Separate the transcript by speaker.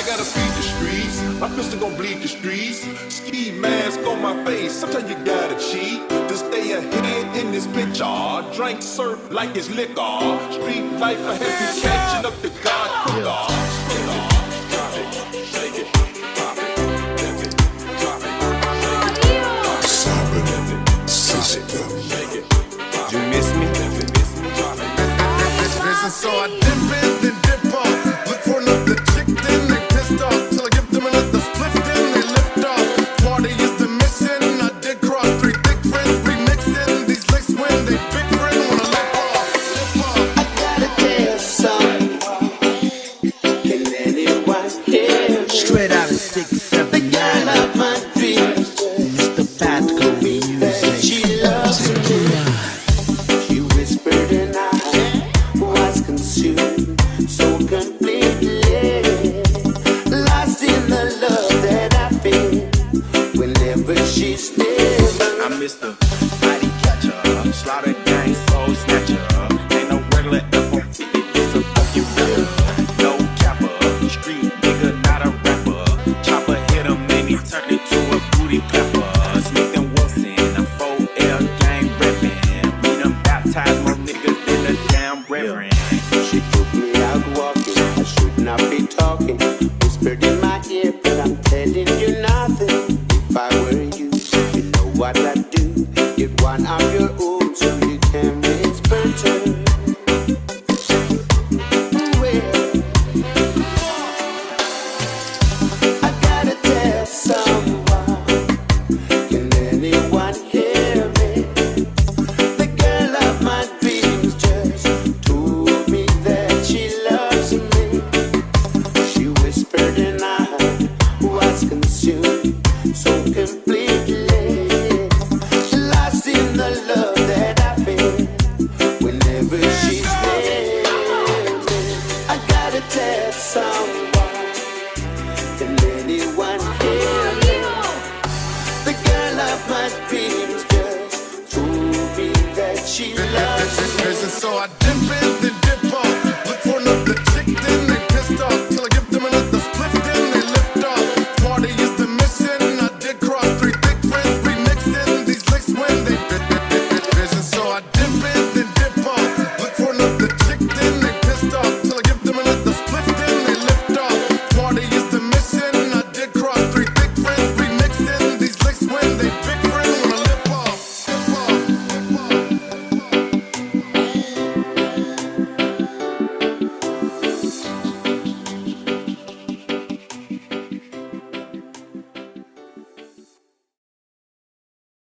Speaker 1: I gotta feed the streets. My pistol gon' bleed the streets. Ski mask on my face. Sometimes you gotta cheat to stay ahead in this picture. Drink surf like it's liquor. Street life I have you catching up to God quicker. Shake it, pop it, dip it, drop it,
Speaker 2: Saben, system.
Speaker 1: shake it, pop
Speaker 3: You miss me?
Speaker 1: drop it.
Speaker 2: So I dip in, then dip off. Look for another chick, then they pissed off. Till I give them another split, then they lift off. Party is the mission. I did cross 3 thick friends, remixing these licks when they big friend wanna lip off.
Speaker 4: I gotta tell someone, can anyone hear me?
Speaker 5: Straight out of 679.
Speaker 4: The girl of my dreams,
Speaker 5: Mr. Patco music.
Speaker 4: she loves me. She whispered and I was consumed so completely, lost in the love that I feel whenever she's near me.
Speaker 3: I'm Mr. Body Catcher, Slaughter Gang, Soul Snatcher. Ain't no regular F-150, it's a fucking rapper. No capper, street nigga, not a rapper. Chopper hit him, made me turn it to a booty clapper. Smith and Wilson, I'm 4L gang reppin'. Me done baptized more niggas than the damn reverend.
Speaker 4: She took me out walking, I should not be talking. Whispered in my ear, but I'm telling you nothing. If I were you, you know what I'd do. Get one of your own so you can whisper to. Well, I gotta tell someone, can anyone hear me? The girl of my dreams just told me that she loves me. She whispered and I was consumed so completely, lost in the love that I feel whenever she's near me. I gotta tell someone, can anyone hear me? The girl of my dreams just told me that she loves me.
Speaker 2: So I dip in, then dip off.